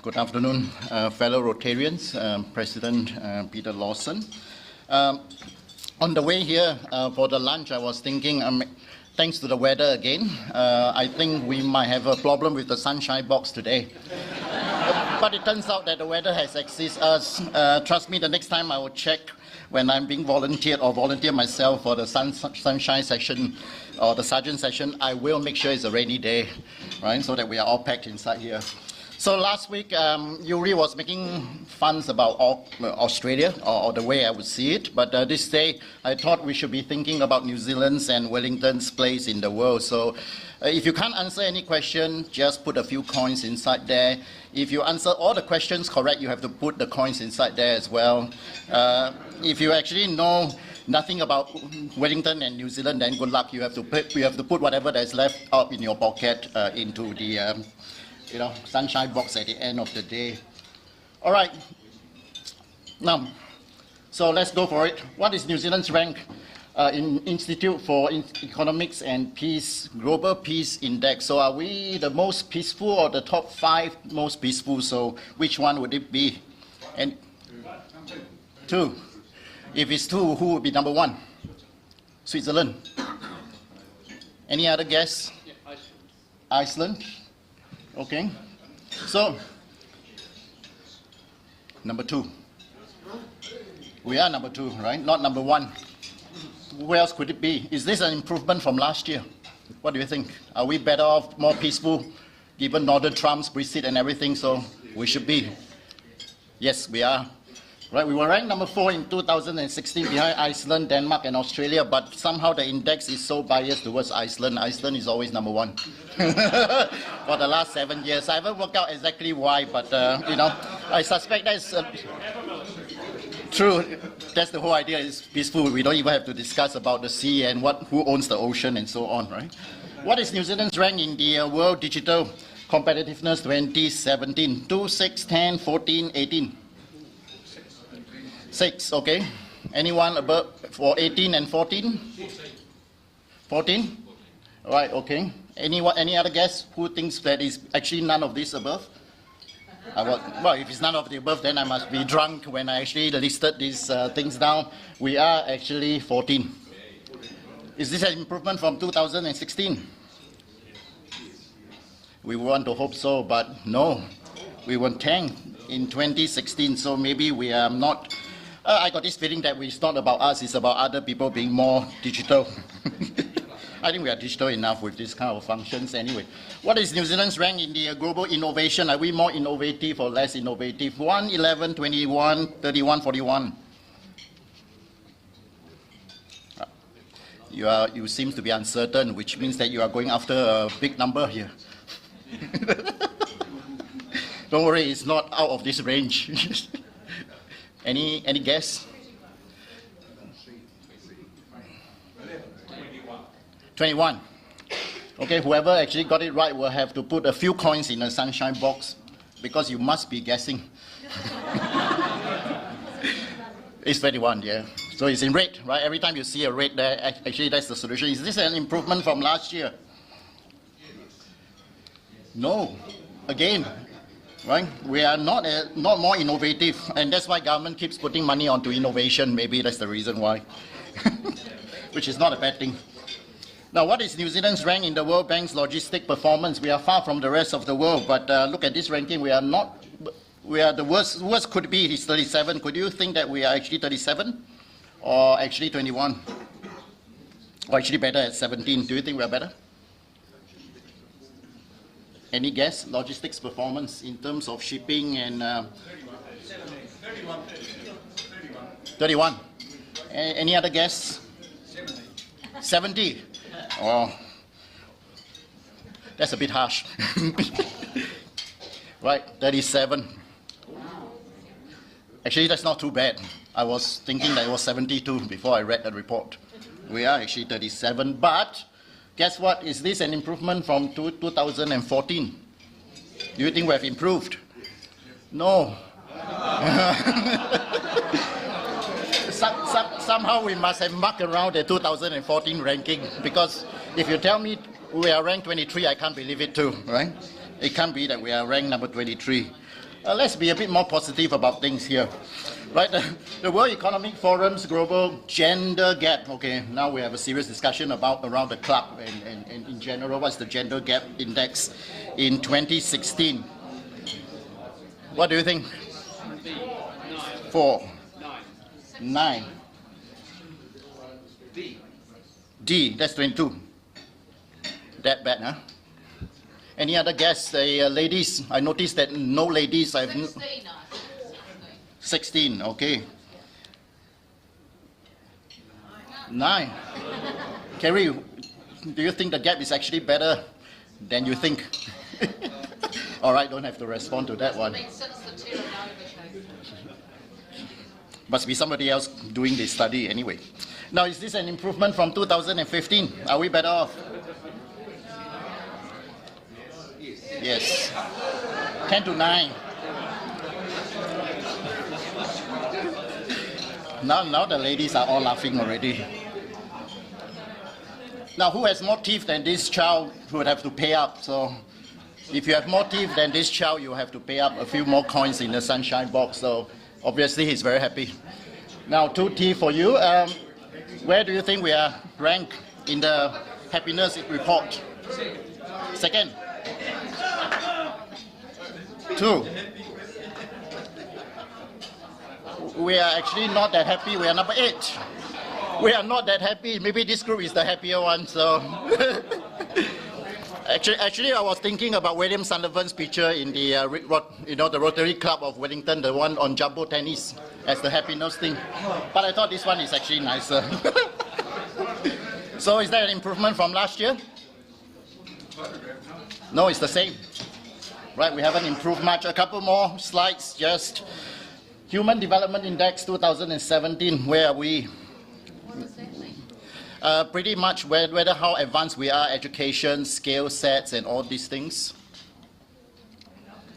Good afternoon, fellow Rotarians, President Peter Lawson. On the way here for the lunch, I was thinking, thanks to the weather again, I think we might have a problem with the sunshine box today. But it turns out that the weather has assisted us. Trust me, the next time I will check when I'm being volunteered or volunteer myself for the sunshine session or the sergeant session, I will make sure it's a rainy day, right? So that we are all packed inside here. So last week, Hwee was making funs about Australia, or the way I would see it. But this day, I thought we should be thinking about New Zealand's and Wellington's place in the world. So if you can't answer any question, just put a few coins inside there. If you answer all the questions correct, you have to put the coins inside there as well. If you actually know nothing about Wellington and New Zealand, then good luck. You have to put whatever that's left up in your pocket into the sunshine box at the end of the day. All right. Now, so let's go for it. What is New Zealand's rank in Institute for Economics and Peace, Global Peace Index? So are we the most peaceful or the top 5 most peaceful? So which one would it be? And 2. If it's 2, who would be number 1? Switzerland. Any other guess? Yeah, Iceland. Okay. So number 2. We are number 2, right? Not number 1. Where else could it be? Is this an improvement from last year? What do you think? Are we better off, more peaceful, given Northern Trump's Brexit and everything? So we should be. Yes, we are. Right, we were ranked number 4 in 2016 behind Iceland, Denmark, and Australia, but somehow the index is so biased towards Iceland. Iceland is always number 1 for the last 7 years. I haven't worked out exactly why, but I suspect that's true. That's the whole idea. Is peaceful. We don't even have to discuss about the sea and who owns the ocean and so on, right? What is New Zealand's rank in the World Digital Competitiveness 2017? 2, 6, 10, 14, 18. 6, okay. Anyone above for 18 and 14? 14? All right, okay. Any other guess who thinks that is actually none of this above? Well, if it's none of the above, then I must be drunk when I actually listed these things down. We are actually 14. Is this an improvement from 2016? We want to hope so, but no. We were 10 in 2016, so maybe we are not. I got this feeling that it's not about us, it's about other people being more digital. I think we are digital enough with this kind of functions anyway. What is New Zealand's rank in the global innovation? Are we more innovative or less innovative? 1, 11, 21, 31, 41. You seem to be uncertain, which means that you are going after a big number here. Don't worry, it's not out of this range. Any guess? 21. Okay, whoever actually got it right will have to put a few coins in a sunshine box because you must be guessing. It's 21, yeah. So it's in red, right? Every time you see a red there, actually that's the solution. Is this an improvement from last year? No. Again. Right? We are not more innovative, and that's why government keeps putting money onto innovation. Maybe that's the reason why, which is not a bad thing. Now, what is New Zealand's rank in the World Bank's logistic performance? We are far from the rest of the world, but look at this ranking. We are not. We are the worst. Worst could be is 37. Could you think that we are actually 37, or actually 21, or actually better at 17? Do you think we are better? Any guess? Logistics performance in terms of shipping and 31. Any other guess? 70. Oh, that's a bit harsh. Right, 37. Actually, that's not too bad. I was thinking that it was 72 before I read the report. We are actually 37, but guess what? Is this an improvement from 2014? Do you think we have improved? No. Somehow we must have mucked around the 2014 ranking, because if you tell me we are ranked 23, I can't believe it too, right? It can't be that we are ranked number 23. Let's be a bit more positive about things here. Right, the World Economic Forum's global gender gap. Okay, now we have a serious discussion around the club and in general, what's the gender gap index in 2016? What do you think? 4. 9. D, that's 22. That bad, huh? Any other guess? Ladies, I noticed that no ladies. 16, okay. 9. Kerry, do you think the gap is actually better than you think? All right, don't have to respond to that one. Must be somebody else doing this study anyway. Now, is this an improvement from 2015? Are we better off? Yes. 10 to 9. Now the ladies are all laughing already. Now, who has more teeth than this child would have to pay up? So, if you have more teeth than this child, you have to pay up a few more coins in the sunshine box. So, obviously, he's very happy. Now, 2 teeth for you. Where do you think we are ranked in the happiness report? Second. 2. We are actually not that happy. We are number 8. We are not that happy. Maybe this group is the happier one. So, actually, I was thinking about William Sullivan's picture in the the Rotary Club of Wellington, the one on jumbo tennis, as the happiness thing. But I thought this one is actually nicer. So, is that an improvement from last year? No, it's the same. Right, we haven't improved much. A couple more slides, just Human Development Index 2017, where are we? Pretty much whether how advanced we are, education, skill sets, and all these things.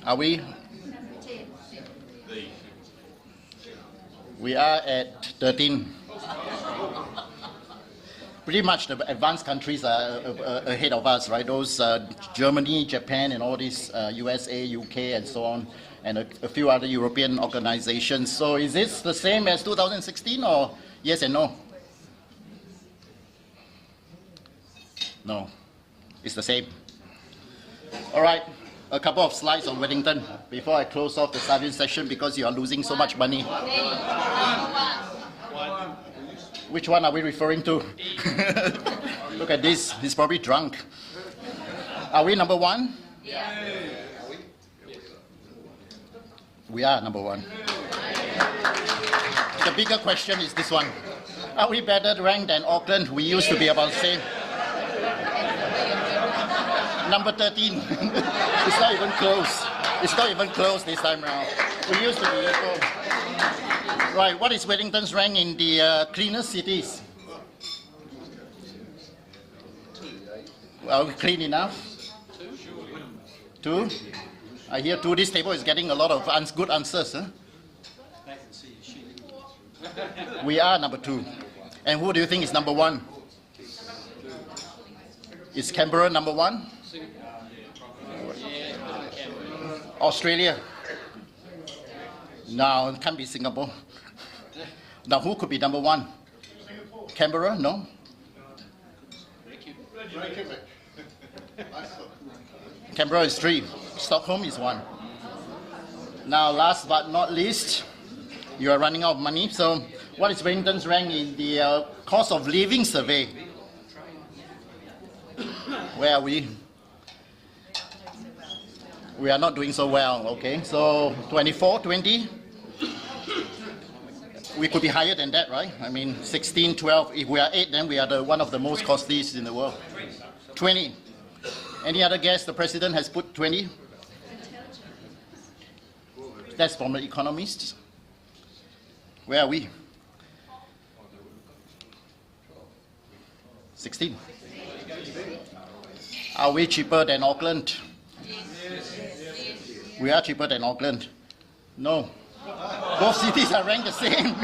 Are we? We are at 13. Pretty much the advanced countries are ahead of us, right? Those Germany, Japan, and all these USA, UK, and so on, and a few other European organizations. So is this the same as 2016, or yes and no? No, it's the same. All right, a couple of slides on Wellington before I close off the study session because you are losing so much money. Which one are we referring to? Look at this, he's probably drunk. Are we number 1? Yeah. We are number 1. The bigger question is this one. Are we better ranked than Auckland? We used to be about the same. Number 13. It's not even close. It's not even close this time around. We used to be equal. Right, what is Wellington's rank in the cleanest cities? Well, clean enough? 2? I hear 2. This table is getting a lot of good answers. Huh? We are number 2. And who do you think is number 1? Is Canberra number 1? Australia? No, it can't be Singapore. Now, who could be number 1? Canberra? No? Canberra is 3. Stockholm is 1. Now, last but not least, you are running out of money. So, what is Wellington's rank in the cost of living survey? Where are we? We are not doing so well, okay? So, 24, 20? We could be higher than that, right? I mean, 16, 12. If we are 8, then we are one of the most costliest in the world. 20. Any other guess? The president has put 20. That's from the economists. Where are we? 16. Are we cheaper than Auckland? We are cheaper than Auckland. No. Both cities are ranked the same.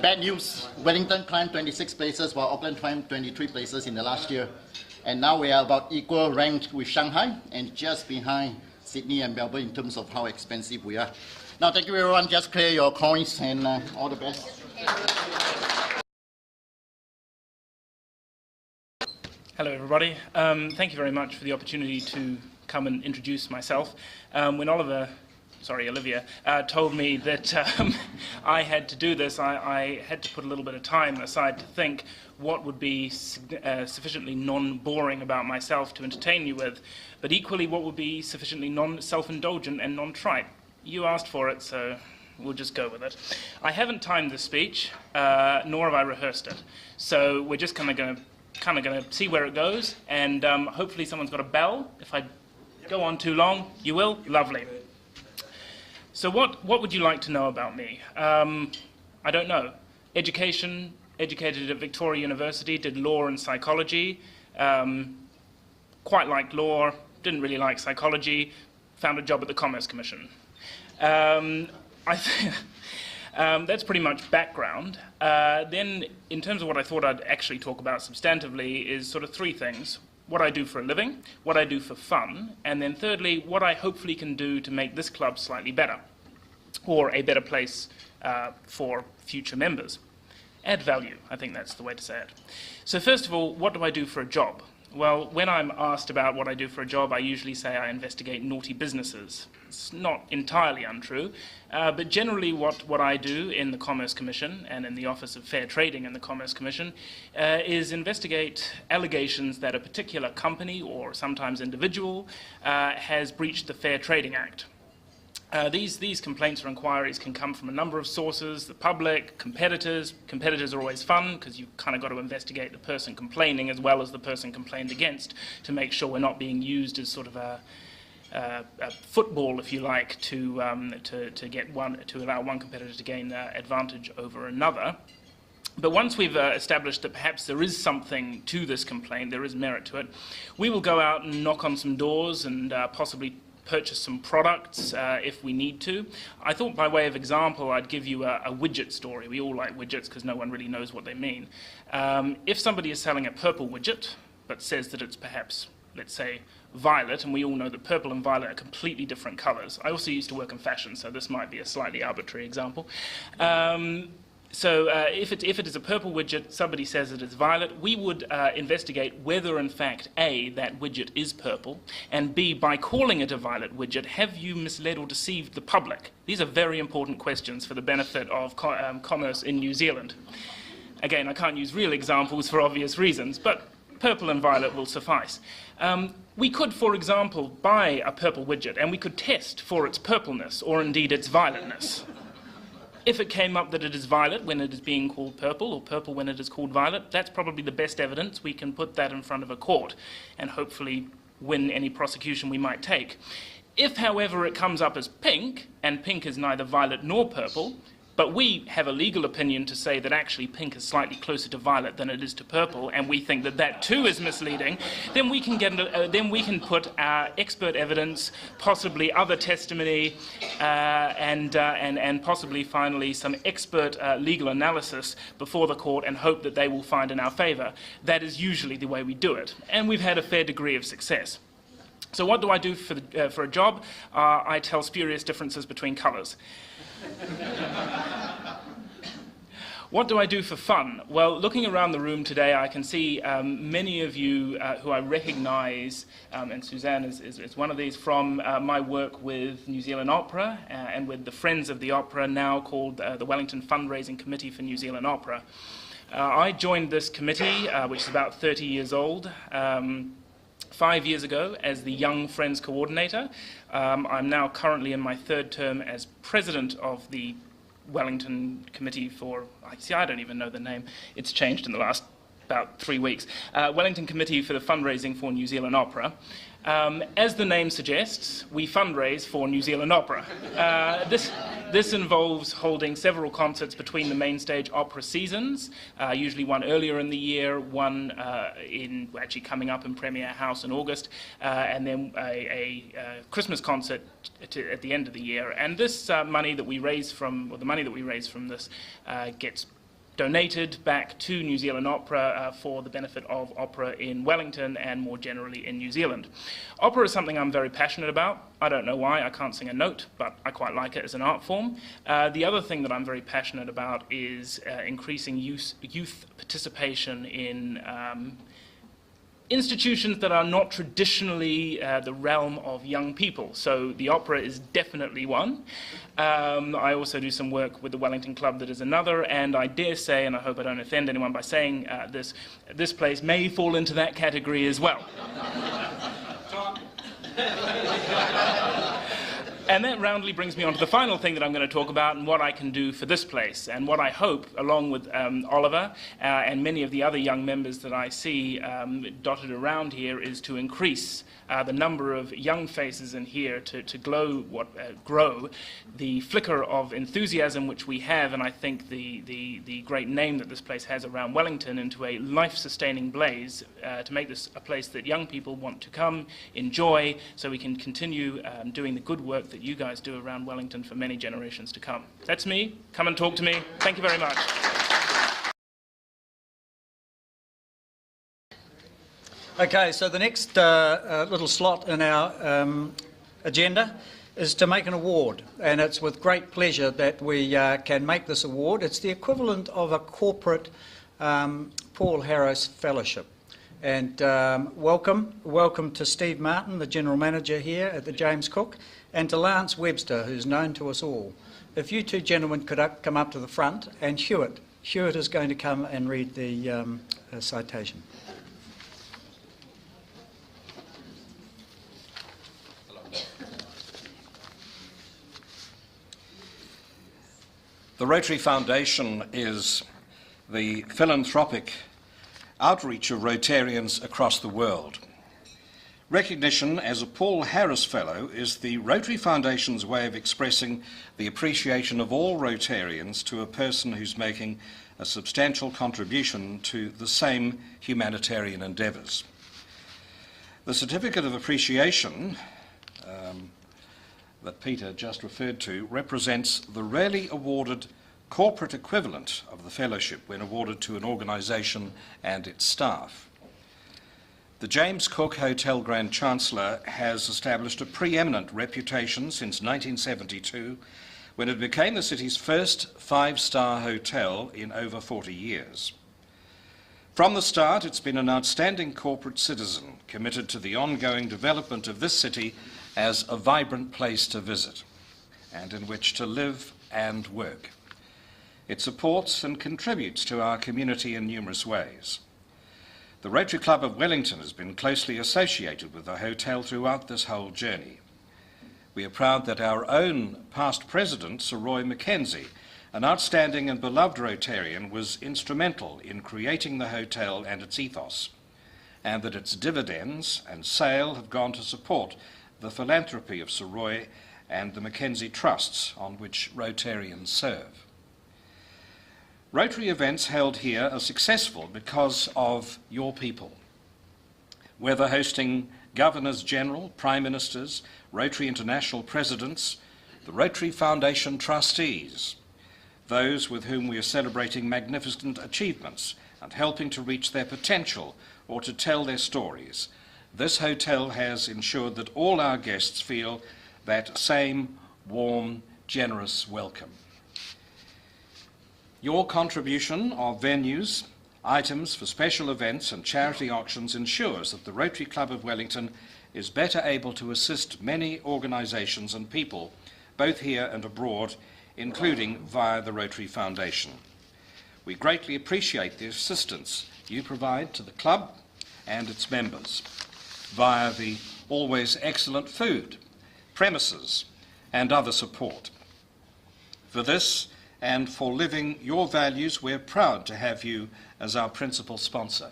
Bad news. Wellington climbed 26 places while Auckland climbed 23 places in the last year. And now we are about equal ranked with Shanghai and just behind Sydney and Melbourne in terms of how expensive we are. Now, thank you everyone. Just clear your coins and all the best. Hello, everybody. Thank you very much for the opportunity to come and introduce myself. When Olivia told me that I had to do this, I had to put a little bit of time aside to think what would be sufficiently non-boring about myself to entertain you with, but equally what would be sufficiently non-self-indulgent and non-trite. You asked for it, so we'll just go with it. I haven't timed this speech, nor have I rehearsed it, so we're just kind of going to see where it goes, and hopefully someone's got a bell. If I go on too long, you will? Lovely. So what would you like to know about me? I don't know. Education, educated at Victoria University, did law and psychology, quite liked law, didn't really like psychology, found a job at the Commerce Commission. That's pretty much background. Then, in terms of what I thought I'd actually talk about substantively is sort of three things. What I do for a living, what I do for fun, and then thirdly, what I hopefully can do to make this club slightly better, or a better place for future members. Add value, I think that's the way to say it. So first of all, what do I do for a job? Well, when I'm asked about what I do for a job, I usually say I investigate naughty businesses. It's not entirely untrue, but generally what I do in the Commerce Commission and in the Office of Fair Trading in the Commerce Commission is investigate allegations that a particular company, or sometimes individual, has breached the Fair Trading Act. These complaints or inquiries can come from a number of sources: the public, competitors. Competitors are always fun because you've kind of got to investigate the person complaining as well as the person complained against to make sure we're not being used as sort of a football, if you like, to allow one competitor to gain advantage over another. But once we've established that perhaps there is something to this complaint, there is merit to it, we will go out and knock on some doors and possibly purchase some products if we need to. I thought by way of example I'd give you a widget story. We all like widgets because no one really knows what they mean. If somebody is selling a purple widget but says that it's perhaps, let's say, violet, and we all know that purple and violet are completely different colours. I also used to work in fashion, so this might be a slightly arbitrary example. So if it is a purple widget, somebody says that it's violet, we would investigate whether in fact A, that widget is purple, and B, by calling it a violet widget, have you misled or deceived the public? These are very important questions for the benefit of commerce in New Zealand. Again, I can't use real examples for obvious reasons, but purple and violet will suffice. We could, for example, buy a purple widget and we could test for its purpleness or indeed its violetness. If it came up that it is violet when it is being called purple, or purple when it is called violet, that's probably the best evidence. We can put that in front of a court and hopefully win any prosecution we might take. If, however, it comes up as pink, and pink is neither violet nor purple, but we have a legal opinion to say that actually pink is slightly closer to violet than it is to purple, and we think that that too is misleading, then we can put our expert evidence, possibly other testimony, and possibly finally some expert legal analysis before the court, and hope that they will find in our favour. That is usually the way we do it, and we've had a fair degree of success. So what do I do for a job? I tell spurious differences between colours. What do I do for fun? Well, looking around the room today, I can see many of you who I recognise, and Suzanne is one of these, from my work with New Zealand Opera and with the Friends of the Opera, now called the Wellington Fundraising Committee for New Zealand Opera. I joined this committee, which is about 30 years old, 5 years ago as the Young Friends Coordinator. I'm now currently in my third term as President of the Wellington Committee for, I don't even know the name, it's changed in the last about 3 weeks, Wellington Committee for the Fundraising for New Zealand Opera. As the name suggests, we fundraise for New Zealand Opera. This involves holding several concerts between the main stage opera seasons, usually one earlier in the year, one actually coming up in Premier House in August, and then a Christmas concert at the end of the year. And this money that we raise from, or the money that we raise from this gets donated back to New Zealand Opera for the benefit of opera in Wellington and more generally in New Zealand. Opera is something I'm very passionate about. I don't know why, I can't sing a note, but I quite like it as an art form. The other thing that I'm very passionate about is increasing youth participation in institutions that are not traditionally the realm of young people. So the opera is definitely one. I also do some work with the Wellington Club that is another, and I dare say, and I hope I don't offend anyone by saying this place may fall into that category as well. And that roundly brings me on to the final thing that I'm going to talk about and what I can do for this place, and what I hope, along with Oliver and many of the other young members that I see dotted around here, is to increase the number of young faces in here to grow the flicker of enthusiasm which we have, and I think the great name that this place has around Wellington, into a life-sustaining blaze to make this a place that young people want to come, enjoy, so we can continue doing the good work that you guys do around Wellington for many generations to come. That's me. Come and talk to me. Thank you very much. Okay, so the next little slot in our agenda is to make an award, and it's with great pleasure that we can make this award. It's the equivalent of a corporate Paul Harris Fellowship. And welcome to Steve Martin, the General Manager here at the James Cook, and to Lance Webster, who's known to us all. If you two gentlemen could come up to the front, and Hewett is going to come and read the citation. The Rotary Foundation is the philanthropic outreach of Rotarians across the world. Recognition as a Paul Harris Fellow is the Rotary Foundation's way of expressing the appreciation of all Rotarians to a person who's making a substantial contribution to the same humanitarian endeavours. The Certificate of Appreciation that Peter just referred to represents the rarely awarded corporate equivalent of the fellowship when awarded to an organisation and its staff. The James Cook Hotel Grand Chancellor has established a preeminent reputation since 1972, when it became the city's first five-star hotel in over 40 years. From the start, it's been an outstanding corporate citizen, committed to the ongoing development of this city as a vibrant place to visit and in which to live and work. It supports and contributes to our community in numerous ways. The Rotary Club of Wellington has been closely associated with the hotel throughout this whole journey. We are proud that our own past president, Sir Roy Mackenzie, an outstanding and beloved Rotarian, was instrumental in creating the hotel and its ethos, and that its dividends and sale have gone to support the philanthropy of Sir Roy and the Mackenzie Trusts on which Rotarians serve. Rotary events held here are successful because of your people. Whether hosting Governors General, Prime Ministers, Rotary International Presidents, the Rotary Foundation trustees, those with whom we are celebrating magnificent achievements and helping to reach their potential or to tell their stories, this hotel has ensured that all our guests feel that same warm, generous welcome. Your contribution of venues, items for special events and charity auctions ensures that the Rotary Club of Wellington is better able to assist many organisations and people, both here and abroad, including via the Rotary Foundation. We greatly appreciate the assistance you provide to the club and its members via the always excellent food, premises, and other support. For this and for living your values, we're proud to have you as our principal sponsor.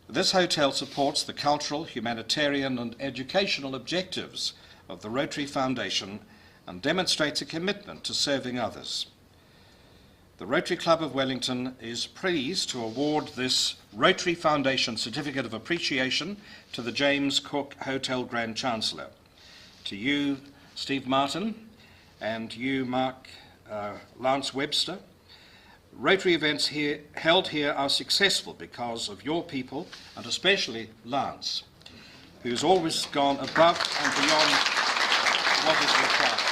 This hotel supports the cultural, humanitarian and educational objectives of the Rotary Foundation and demonstrates a commitment to serving others. The Rotary Club of Wellington is pleased to award this Rotary Foundation Certificate of Appreciation to the James Cook Hotel Grand Chancellor. To you, Steve Martin, and you, Lance Webster, Rotary events here, held here are successful because of your people, and especially Lance, who's always gone above and beyond what is required.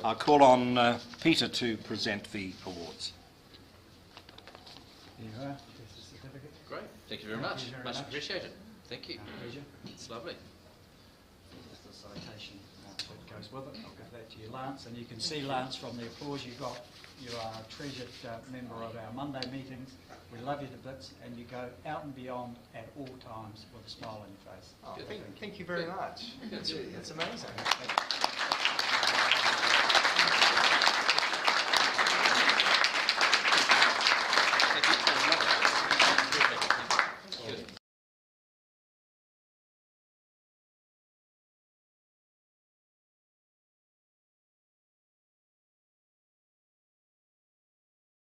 I'll call on Peter to present the awards. There you are. There's the certificate. Great. Thank you very much. Thank you very Much much. appreciated. Thank you. Pleasure. It's lovely. There's the citation that goes with it. I'll give that to you, Lance. And you can see, Lance, from the applause you got, you are a treasured member of our Monday meetings. We love you to bits, and you go out and beyond at all times with a smile on your face. Oh, thank you very much. That's amazing.